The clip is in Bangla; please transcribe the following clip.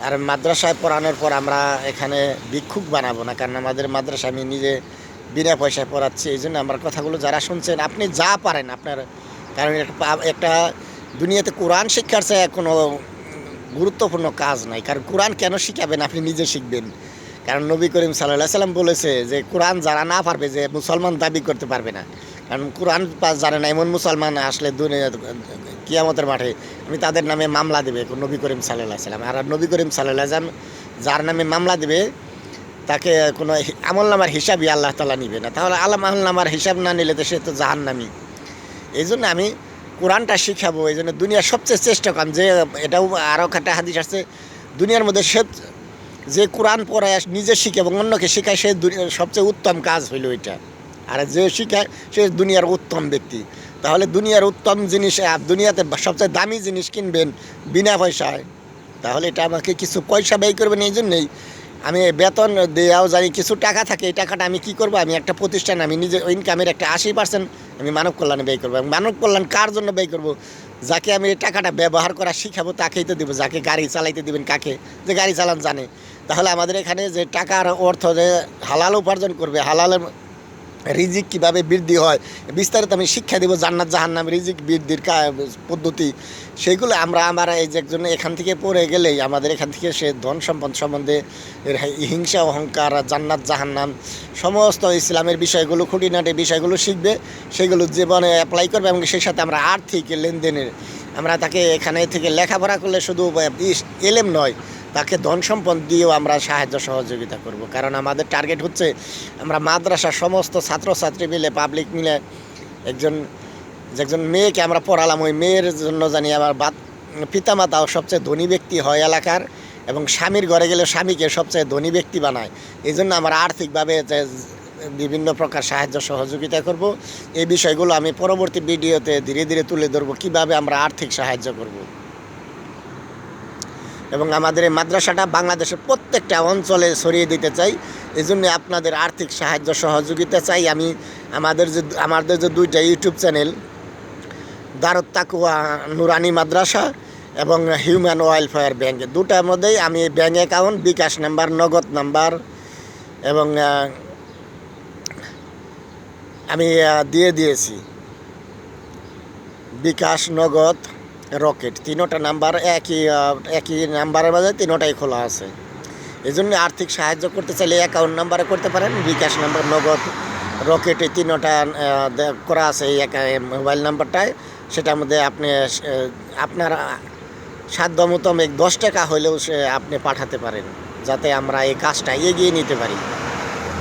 আর মাদ্রাসায় পড়ানোর পর আমরা এখানে ভিক্ষুক বানাবো না, কারণ আমাদের মাদ্রাসা আমি নিজে বিনা পয়সায় পড়াচ্ছি। এই জন্য আমার কথাগুলো যারা শুনছেন, আপনি যা পারেন আপনার, কারণ একটা দুনিয়াতে কোরআন শিক্ষার চেয়ে কোনো গুরুত্বপূর্ণ কাজ নাই। কারণ কোরআন কেন শিখাবেন, আপনি নিজে শিখবেন। কারণ নবী করিম সাল্লাল্লাহু আলাইহি সাল্লাম বলেছে যে কোরআন যারা না পারবে, যে মুসলমান দাবি করতে পারবে না, কারণ কোরআন জানে না এমন মুসলমান আসলে দুনিয়া কিয়ামতের মাঠে আমি তাদের নামে মামলা দেবে নবী করিম সাল্লাল্লাহু আলাইহি সাল্লাম। আর নবী করিম সাল্লাল্লাহু আলাইহি সাল্লাম যার নামে মামলা দেবে তাকে কোনো আমলনামার হিসাবই আল্লাহ তাআলা নিবে না। তাহলে আমলনামার হিসাব না নিলে তো সে তো জাহান্নামী। এই জন্য আমি কোরআনটা শিখাবো। এই জন্য দুনিয়ার সবচেয়ে চেষ্টা করেন যে, এটাও আরও একটা হাদিস আসছে, দুনিয়ার মধ্যে সে যে কোরআন পড়ায় নিজে শিখে এবং অন্যকে শেখায়, সে সবচেয়ে উত্তম কাজ হইল এটা। আর যে শিখায় সে দুনিয়ার উত্তম ব্যক্তি। তাহলে দুনিয়ার উত্তম জিনিস, দুনিয়াতে সবচেয়ে দামি জিনিস কিনবেন বিনা পয়সায়, তাহলে এটা আমাকে কিছু পয়সা ব্যয় করবেন। এই জন্যেই আমি বেতন দেওয়াও জানি কিছু টাকা থাকে, এই টাকাটা আমি কী করবো, আমি একটা প্রতিষ্ঠান, আমি নিজের ইনকামের একটা 80% আমি মানব কল্যাণে ব্যয় করবো। এবং মানব কল্যাণ কার জন্য ব্যয় করবো? যাকে আমি এই টাকাটা ব্যবহার করা শিখাবো তাকেই তো দেবো। যাকে গাড়ি চালাইতে দেবেন কাকে? যে গাড়ি চালান জানে। তাহলে আমাদের এখানে যে টাকার অর্থ, যে হালাল উপার্জন করবে, হালালের রিজিক কীভাবে বৃদ্ধি হয় বিস্তারিত আমি শিক্ষা দেবো। জান্নাত জাহান্নাম রিজিক বৃদ্ধির পদ্ধতি, সেইগুলো আমরা এই যে একজন এখান থেকে পড়ে গেলেই আমাদের এখান থেকে সে ধন সম্পদ সম্বন্ধে, হিংসা অহংকার, জান্নাত জাহান্নাম সমস্ত ইসলামের বিষয়গুলো, খুঁটিনাটি বিষয়গুলো শিখবে, সেগুলো জীবনে অ্যাপ্লাই করবে। এবং সেই সাথে আমরা আর্থিক লেনদেনের, আমরা তাকে এখানে থেকে লেখাপড়া করলে শুধু এলেম নয়, তাকে ধন সম্পদ দিয়েও আমরা সাহায্য সহযোগিতা করব। কারণ আমাদের টার্গেট হচ্ছে আমরা মাদ্রাসার সমস্ত ছাত্রছাত্রী মিলে, পাবলিক মিলে, একজন মেয়েকে আমরা পড়ালাম, ওই মেয়ের জন্য জানি আমার পিতামাতাও সবচেয়ে ধনী ব্যক্তি হয় এলাকার, এবং স্বামীর ঘরে গেলে স্বামীকে সবচেয়ে ধনী ব্যক্তি বানায়। এই জন্য আমরা আর্থিকভাবে বিভিন্ন প্রকার সাহায্য সহযোগিতা করব। এই বিষয়গুলো আমি পরবর্তী ভিডিওতে ধীরে ধীরে তুলে ধরবো, কীভাবে আমরা আর্থিক সাহায্য করব। এবং আমাদের এই মাদ্রাসাটা বাংলাদেশের প্রত্যেকটা অঞ্চলে ছড়িয়ে দিতে চাই। এই জন্য আপনাদের আর্থিক সাহায্য সহযোগিতা চাই। আমাদের যে দুইটা ইউটিউব চ্যানেল, দারুত তাকওয়া নুরানি মাদ্রাসা এবং হিউম্যান ওয়েলফেয়ার ব্যাংক, দুটার মধ্যেই আমি ব্যাংক অ্যাকাউন্ট, বিকাশ নাম্বার, নগদ নাম্বার এবং আমি দিয়ে দিয়েছি। বিকাশ, নগদ, রকেট, তিনোটা নাম্বার একই নাম্বারের মাঝে তিনোটাই খোলা আছে। এই জন্য আর্থিক সাহায্য করতে চাইলে অ্যাকাউন্ট নাম্বারে করতে পারেন, বিকাশ নাম্বার, নগদ, রকেট, এই তিনোটা করা আছে এই মোবাইল নাম্বারটায়। সেটার মধ্যে আপনি আপনার সাধ্যমতো 10 টাকা হলেও আপনি পাঠাতে পারেন, যাতে আমরা এই কাজটা এগিয়ে নিতে পারি।